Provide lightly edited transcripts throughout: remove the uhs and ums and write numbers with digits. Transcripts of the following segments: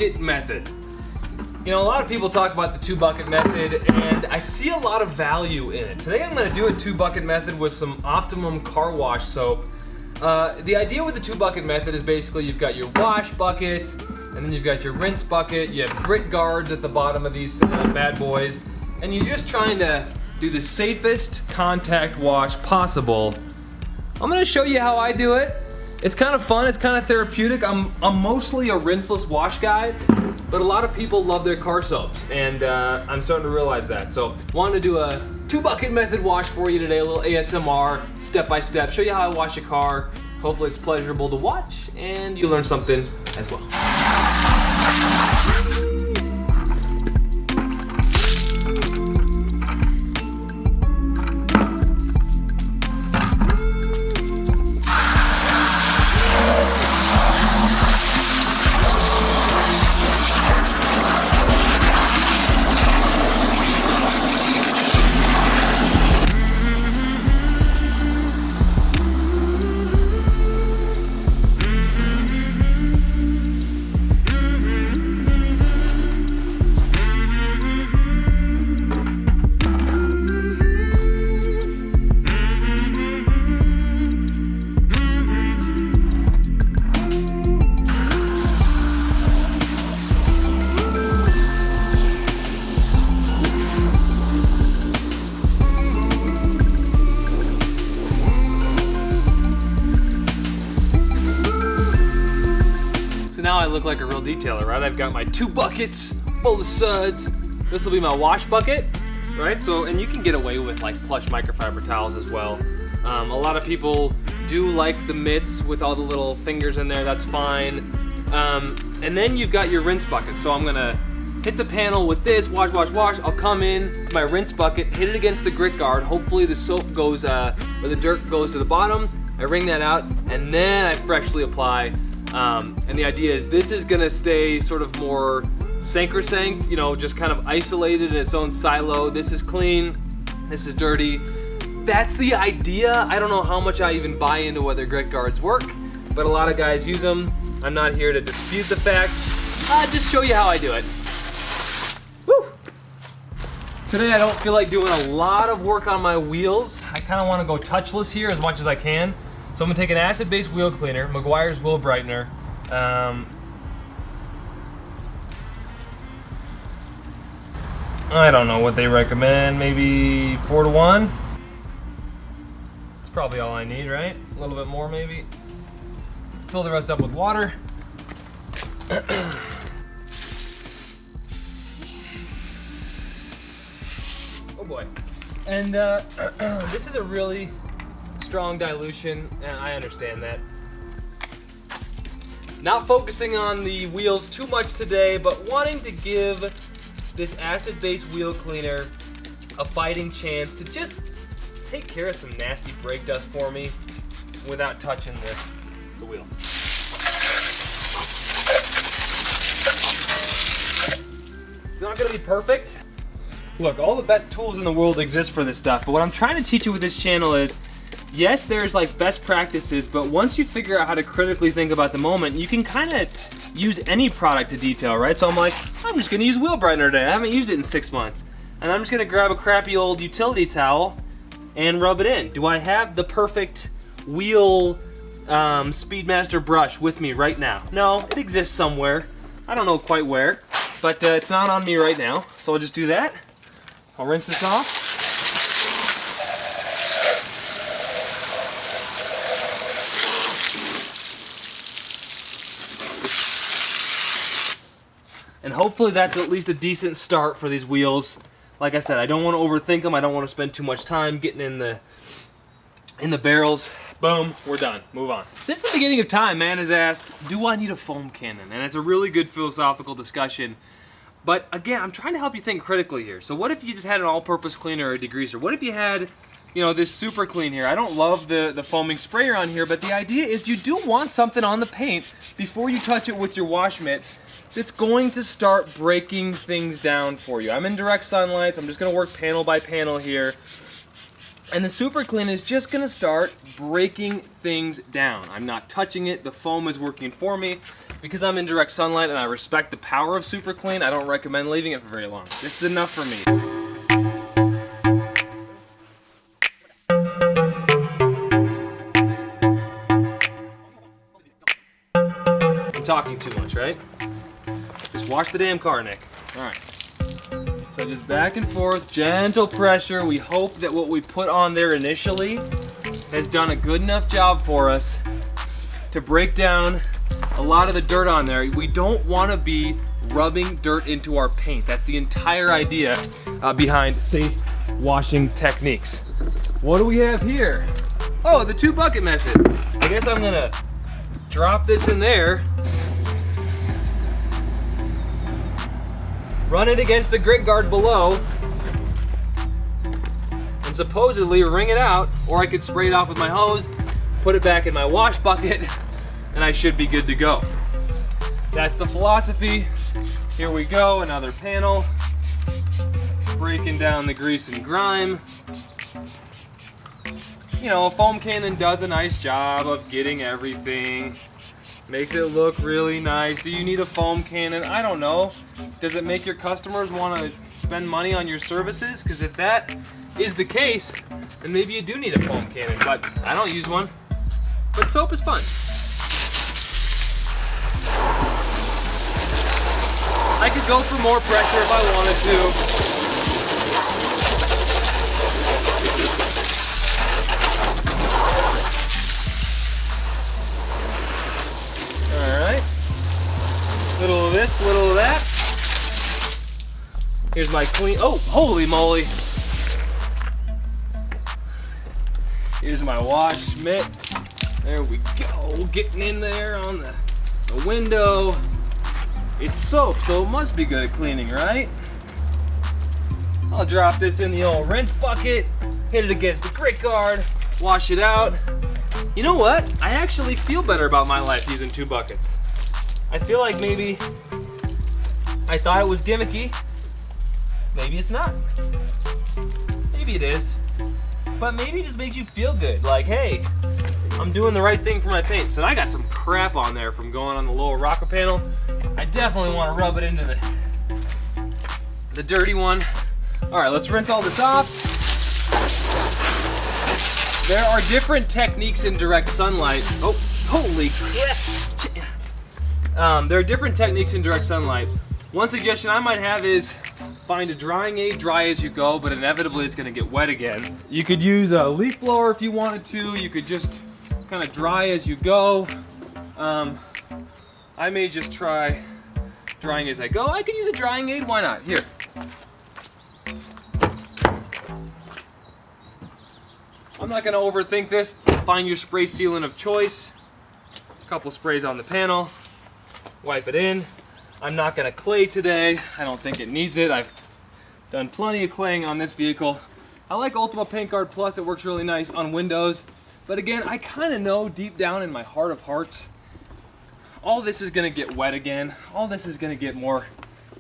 bucket method. You know, a lot of people talk about the 2-bucket method, and I see a lot of value in it. Today I'm going to do a 2-bucket method with some Optimum car wash soap. The idea with the 2-bucket method is basically you've got your wash bucket, and then you've got your rinse bucket. You have grit guards at the bottom of these bad boys, and you're just trying to do the safest contact wash possible. I'm going to show you how I do it. It's kind of fun, it's kind of therapeutic. I'm mostly a rinseless wash guy, but a lot of people love their car soaps, and I'm starting to realize that. So, wanted to do a 2-bucket method wash for you today, a little ASMR, step by step, show you how I wash a car. Hopefully it's pleasurable to watch, and you learn something as well. Now I look like a real detailer, right? I've got my 2 buckets full of suds. This will be my wash bucket, right? So, and you can get away with like plush microfiber towels as well. A lot of people do like the mitts with all the little fingers in there, that's fine. And then you've got your rinse bucket. So I'm gonna hit the panel with this, wash, wash, wash. I'll come in with my rinse bucket, hit it against the grit guard. Hopefully the soap goes, or the dirt goes to the bottom. I wring that out, and then I freshly apply. And the idea is this is gonna stay sort of more sacrosanct, you know, just kind of isolated in its own silo. This is clean, this is dirty. That's the idea. I don't know how much I even buy into whether grit guards work, but a lot of guys use them. I'm not here to dispute the fact. I'll just show you how I do it. Woo! Today I don't feel like doing a lot of work on my wheels. I kind of want to go touchless here as much as I can. So I'm gonna take an acid-based wheel cleaner, Meguiar's Wheel Brightener. I don't know what they recommend, maybe 4 to 1. That's probably all I need, right? A little bit more maybe. Fill the rest up with water. Oh boy. And this is a really strong dilution, and I understand that. Not focusing on the wheels too much today, but wanting to give this acid-based wheel cleaner a fighting chance to just take care of some nasty brake dust for me without touching the wheels. It's not gonna be perfect. Look, all the best tools in the world exist for this stuff, but what I'm trying to teach you with this channel is, yes, there's like best practices, but once you figure out how to critically think about the moment, you can kind of use any product to detail, right? So I'm like, I'm just gonna use wheel brightener today. I haven't used it in 6 months. And I'm just gonna grab a crappy old utility towel and rub it in. Do I have the perfect wheel Speedmaster brush with me right now? No, it exists somewhere. I don't know quite where, but it's not on me right now. So I'll just do that. I'll rinse this off. And hopefully that's at least a decent start for these wheels. Like I said, I don't want to overthink them. I don't want to spend too much time getting in the barrels. Boom, we're done. Move on. Since the beginning of time, man has asked, do I need a foam cannon? And it's a really good philosophical discussion. But again, I'm trying to help you think critically here. So what if you just had an all-purpose cleaner or a degreaser? What if you had, you know, this super clean here? I don't love the foaming sprayer on here, but the idea is you do want something on the paint before you touch it with your wash mitt that's going to start breaking things down for you. I'm in direct sunlight, so I'm just gonna work panel by panel here. And the super clean is just gonna start breaking things down. I'm not touching it, the foam is working for me. Because I'm in direct sunlight and I respect the power of super clean, I don't recommend leaving it for very long. This is enough for me. I'm talking too much, right? Just wash the damn car, Nick. All right. So just back and forth, gentle pressure. We hope that what we put on there initially has done a good enough job for us to break down a lot of the dirt on there. We don't want to be rubbing dirt into our paint. That's the entire idea behind safe washing techniques. What do we have here? Oh, the 2 bucket method. I guess I'm gonna drop this in there, run it against the grit guard below, and supposedly wring it out, or I could spray it off with my hose, put it back in my wash bucket, and I should be good to go. That's the philosophy. Here we go, another panel. Breaking down the grease and grime. You know, a foam cannon does a nice job of getting everything. Makes it look really nice. Do you need a foam cannon? I don't know. Does it make your customers want to spend money on your services? Because if that is the case, then maybe you do need a foam cannon, but I don't use one. But soap is fun. I could go for more pressure if I wanted to. Little of this, little of that. Here's my clean, oh, holy moly. Here's my wash mitt. There we go, getting in there on the window. It's soap, so it must be good at cleaning, right? I'll drop this in the old rinse bucket, hit it against the grit guard, wash it out. You know what? I actually feel better about my life using 2 buckets. I feel like maybe I thought it was gimmicky. Maybe it's not. Maybe it is. But maybe it just makes you feel good. Like, hey, I'm doing the right thing for my paint. So I got some crap on there from going on the lower rocker panel. I definitely want to rub it into the dirty one. All right, let's rinse all this off. There are different techniques in direct sunlight. Oh, holy crap. There are different techniques in direct sunlight. One suggestion I might have is find a drying aid, dry as you go, but inevitably it's gonna get wet again. You could use a leaf blower if you wanted to. You could just kind of dry as you go. I may just try drying as I go. I could use a drying aid, why not? Here. I'm not gonna overthink this. Find your spray sealant of choice. A couple sprays on the panel. Wipe it in. I'm not gonna clay today. I don't think it needs it. I've done plenty of claying on this vehicle. I like Ultima Paint Guard Plus. It works really nice on windows. But again, I kind of know deep down in my heart of hearts, all this is gonna get wet again. All this is gonna get more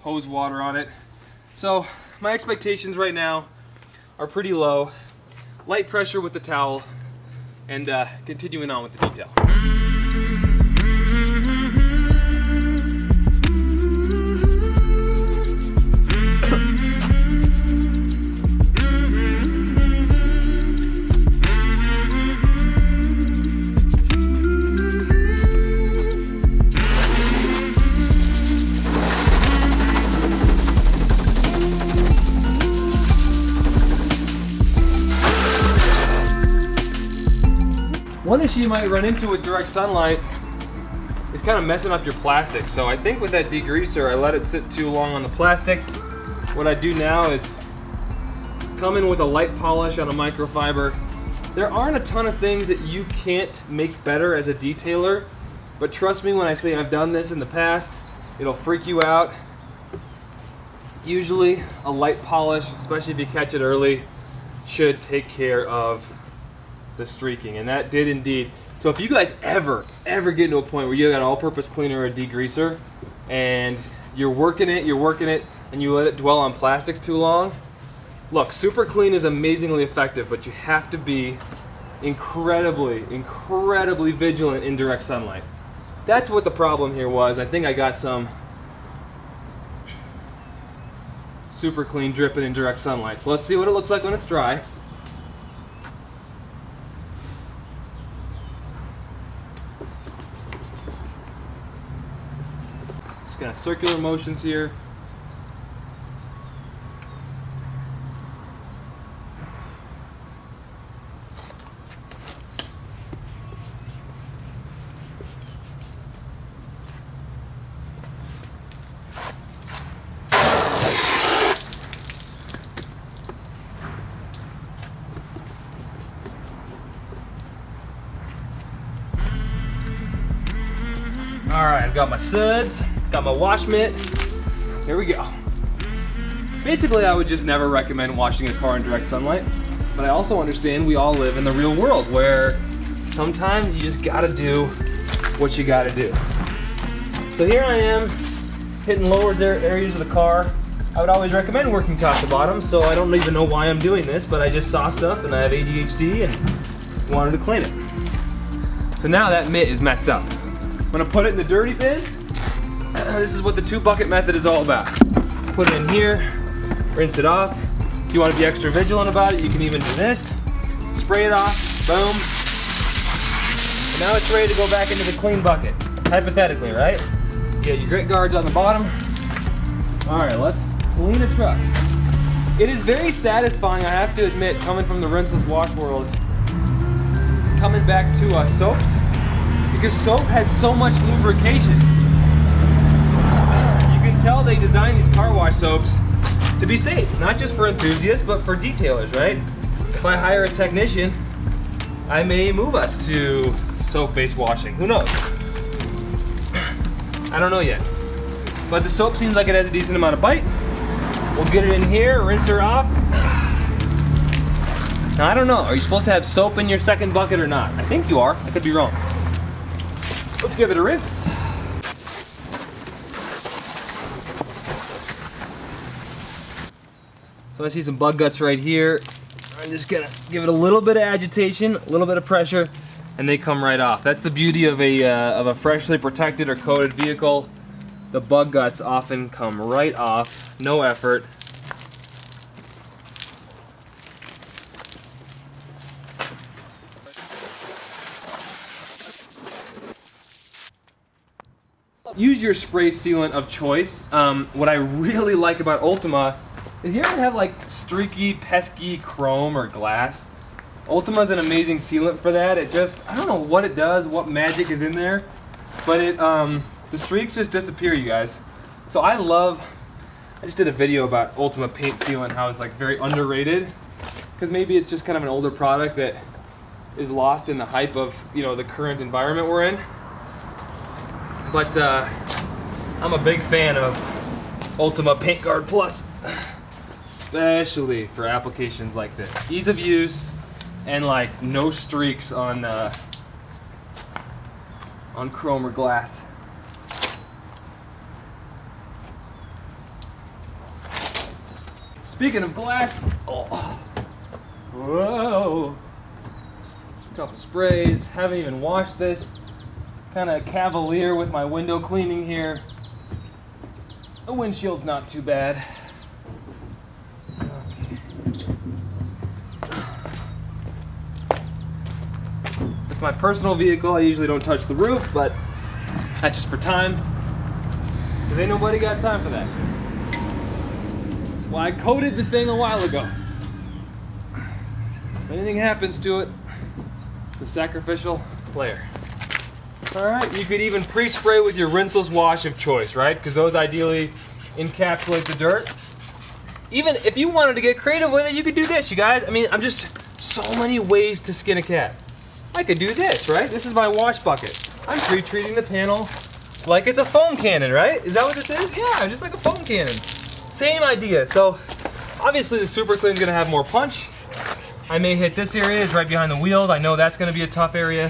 hose water on it. So my expectations right now are pretty low. Light pressure with the towel and continuing on with the detail. One issue you might run into with direct sunlight is kind of messing up your plastic. So I think with that degreaser, I let it sit too long on the plastics. What I do now is come in with a light polish on a microfiber. There aren't a ton of things that you can't make better as a detailer, but trust me when I say I've done this in the past, it'll freak you out. Usually a light polish, especially if you catch it early, should take care of the streaking, and that did indeed. So if you guys ever get into a point where you got an all-purpose cleaner or a degreaser and you're working it, and you let it dwell on plastics too long, look, super clean is amazingly effective, but you have to be incredibly vigilant in direct sunlight. that's what the problem here was. I think I got some super clean dripping in direct sunlight. So let's see what it looks like when it's dry. Just kind of circular motions here. Alright, I've got my SUDS, got my wash mitt. Here we go. Basically, I would just never recommend washing a car in direct sunlight, but I also understand we all live in the real world where sometimes you just gotta do what you gotta do. So here I am, hitting lower areas of the car. I would always recommend working top to bottom, so I don't even know why I'm doing this, but I just saw stuff and I have ADHD and wanted to clean it. So now that mitt is messed up. I'm gonna put it in the dirty bin. This is what the 2-bucket method is all about. Put it in here, rinse it off. If you want to be extra vigilant about it, you can even do this. Spray it off, boom. And now it's ready to go back into the clean bucket. Hypothetically, right? You got your grit guards on the bottom. All right, let's clean a truck. It is very satisfying, I have to admit, coming from the rinseless wash world, coming back to soaps. Because soap has so much lubrication. You can tell they designed these car wash soaps to be safe, not just for enthusiasts, but for detailers, right? If I hire a technician, I may move us to soap-based washing. Who knows? I don't know yet. But the soap seems like it has a decent amount of bite. We'll get it in here, rinse her off. Now, I don't know, are you supposed to have soap in your second bucket or not? I think you are, I could be wrong. Let's give it a rinse. So I see some bug guts right here. I'm just gonna give it a little bit of agitation, a little bit of pressure, and they come right off. That's the beauty of a freshly protected or coated vehicle. The bug guts often come right off, no effort. Use your spray sealant of choice. What I really like about Ultima is you ever have like streaky, pesky chrome or glass? Ultima's an amazing sealant for that. It just, I don't know what it does, what magic is in there, but it, the streaks just disappear, you guys. So I just did a video about Ultima paint sealant, how it's like very underrated, because maybe it's just kind of an older product that is lost in the hype of, you know, the current environment we're in. But I'm a big fan of Ultima Paint Guard Plus, especially for applications like this. Ease of use and like no streaks on chrome or glass. Speaking of glass, oh, whoa, a couple sprays. Haven't even washed this. Kind of cavalier with my window cleaning here. The windshield's not too bad. It's my personal vehicle. I usually don't touch the roof, but that's just for time. Because ain't nobody got time for that. That's why I coated the thing a while ago. If anything happens to it, the sacrificial player. Alright, you could even pre-spray with your rinseless wash of choice, right? Because those ideally encapsulate the dirt. Even if you wanted to get creative with it, you could do this, you guys. I mean, I'm just so many ways to skin a cat. I could do this, right? This is my wash bucket. I'm pre-treating the panel like it's a foam cannon, right? Is that what this is? Yeah, just like a foam cannon. Same idea. So, obviously the Super Clean's gonna have more punch. I may hit this area, it's right behind the wheels. I know that's gonna be a tough area.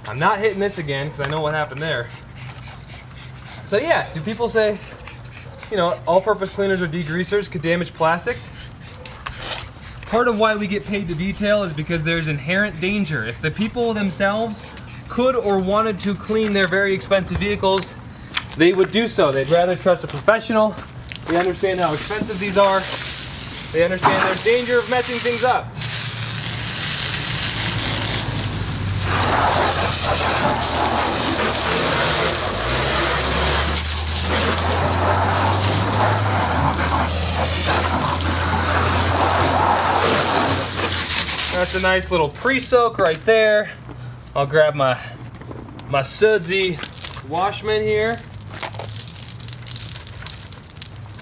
I'm not hitting this again because I know what happened there. So yeah, do people say, you know, all-purpose cleaners or degreasers could damage plastics? Part of why we get paid to detail is because there's inherent danger. If the people themselves could or wanted to clean their very expensive vehicles, they would do so. They'd rather trust a professional. They understand how expensive these are. They understand there's danger of messing things up. That's a nice little pre-soak right there. I'll grab my SUDS washman here.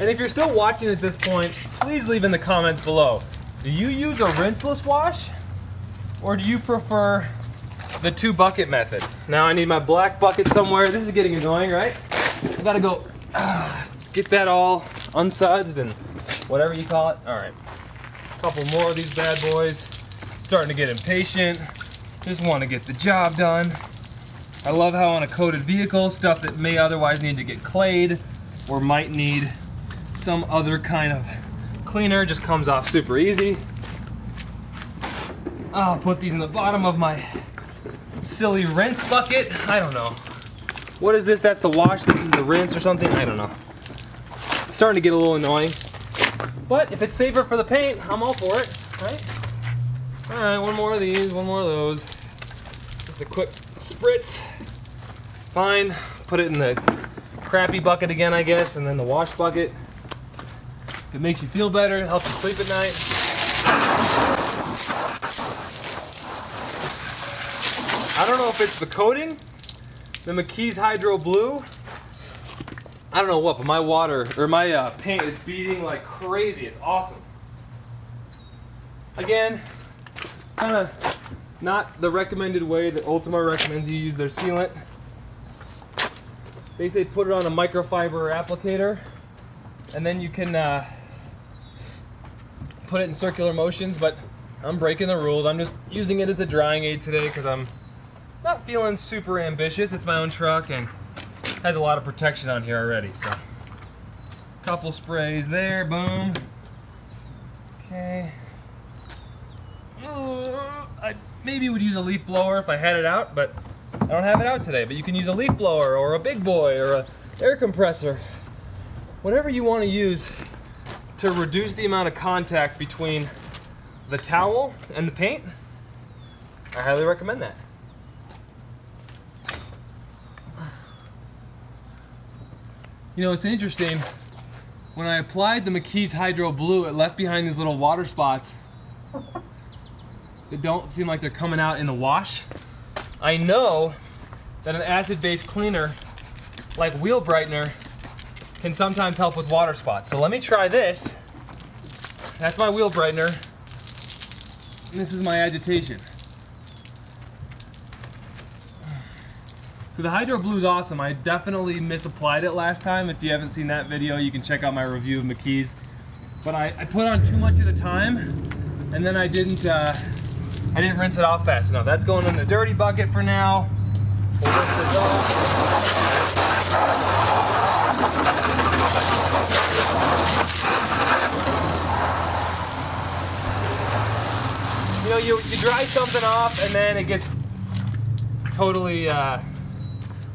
And if you're still watching at this point, please leave in the comments below. Do you use a rinseless wash? Or do you prefer the 2-bucket method? Now I need my black bucket somewhere. This is getting annoying, right? I gotta go get that all unsudsed and whatever you call it. All right, a couple more of these bad boys. Starting to get impatient. Just want to get the job done. I love how on a coated vehicle, stuff that may otherwise need to get clayed or might need some other kind of cleaner just comes off super easy. I'll put these in the bottom of my silly rinse bucket. I don't know. What is this? That's the wash, this is the rinse or something? I don't know. It's starting to get a little annoying. But if it's safer for the paint, I'm all for it, right? All right, one more of these, one more of those. Just a quick spritz. Fine, put it in the crappy bucket again, I guess, and then the wash bucket. If it makes you feel better, it helps you sleep at night. I don't know if it's the coating, the McKee's Hydro Blue. I don't know what, but my water, or my paint is beating like crazy. It's awesome. Again, kind of not the recommended way that Ultima recommends you use their sealant. They say put it on a microfiber applicator, and then you can put it in circular motions, but I'm breaking the rules. I'm just using it as a drying aid today because I'm not feeling super ambitious. It's my own truck and has a lot of protection on here already. So, couple sprays there, boom. Okay. I maybe would use a leaf blower if I had it out, but I don't have it out today. But you can use a leaf blower or a big boy or a air compressor. Whatever you want to use to reduce the amount of contact between the towel and the paint, I highly recommend that. You know, it's interesting. When I applied the McKee's Hydro Blue, it left behind these little water spots that don't seem like they're coming out in the wash. I know that an acid-based cleaner like wheel brightener can sometimes help with water spots. So let me try this. That's my wheel brightener. And this is my agitation. So the Hydro Blue is awesome. I definitely misapplied it last time. If you haven't seen that video, you can check out my review of McKee's. But I put on too much at a time, and then I didn't rinse it off fast enough. That's going in the dirty bucket for now. We'll rinse this off. You know, you dry something off and then it gets totally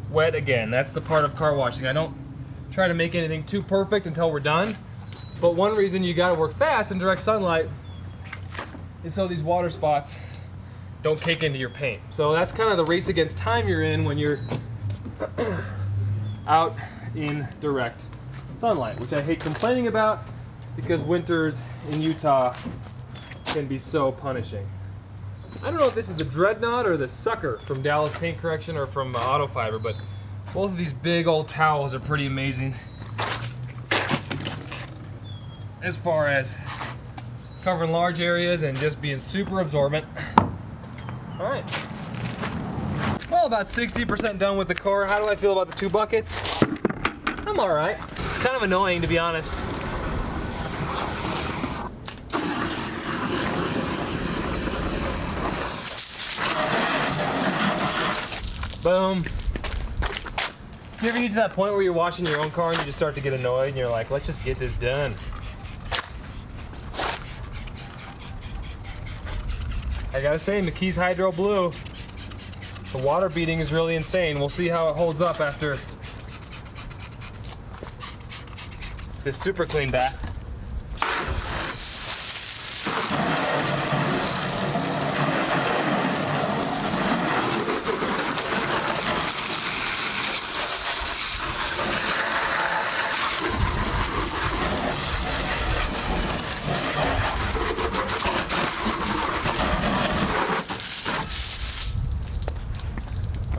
wet again. That's the part of car washing. I don't try to make anything too perfect until we're done. But one reason you gotta work fast in direct sunlight is so these water spots don't cake into your paint. So that's kind of the race against time you're in when you're out in direct sunlight, which I hate complaining about because winters in Utah can be so punishing. I don't know if this is a Dreadnought or the Sucker from Dallas Paint Correction or from Auto Fiber, but both of these big old towels are pretty amazing as far as covering large areas and just being super absorbent. All right. Well, about 60% done with the car. How do I feel about the 2 buckets? I'm all right. It's kind of annoying, to be honest. Boom. Do you ever get to that point where you're washing your own car and you just start to get annoyed and you're like, let's just get this done? I gotta say, McKee's Hydro Blue, The water beading is really insane. We'll see how it holds up after this super clean bath.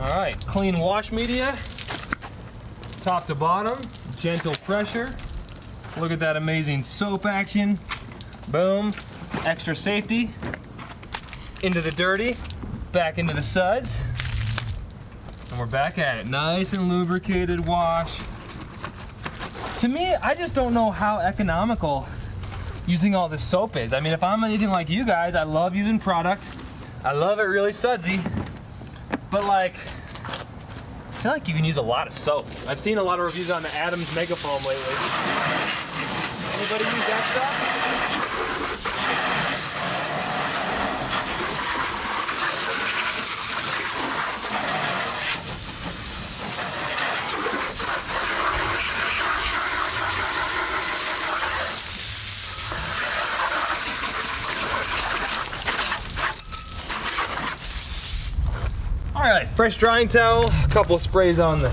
All right, clean wash media, top to bottom, gentle pressure. Look at that amazing soap action. Boom, extra safety. Into the dirty, back into the suds. And we're back at it. Nice and lubricated wash. To me, I just don't know how economical using all this soap is. I mean, if I'm anything like you guys, I love using product. I love it really sudsy. But like, I feel like you can use a lot of soap. I've seen a lot of reviews on the Adams Mega Foam lately. Anybody use that stuff? All right, fresh drying towel, a couple of sprays on the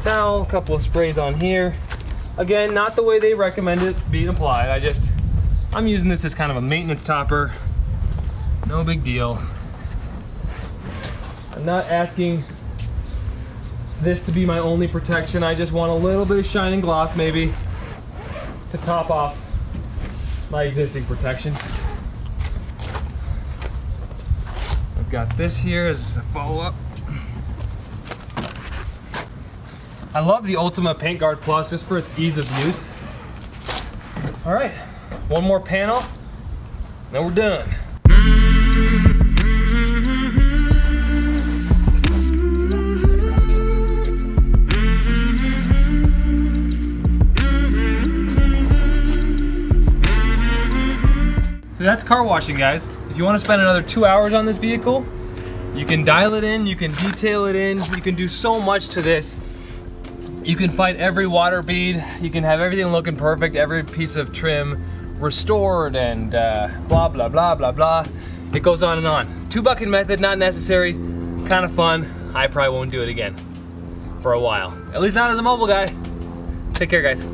towel, a couple of sprays on here. Again, not the way they recommend it being applied. I'm using this as kind of a maintenance topper. No big deal. I'm not asking this to be my only protection. I just want a little bit of shine and gloss maybe to top off my existing protection. Got this here as a follow-up. I love the Ultima Paint Guard Plus just for its ease of use. All right, one more panel, then we're done. So that's car washing, guys. If you want to spend another 2 hours on this vehicle, you can dial it in, you can detail it in, you can do so much to this. You can fight every water bead, you can have everything looking perfect, every piece of trim restored and blah, blah, blah, blah, blah. It goes on and on. 2-bucket method, not necessary, kind of fun. I probably won't do it again for a while. At least not as a mobile guy. Take care, guys.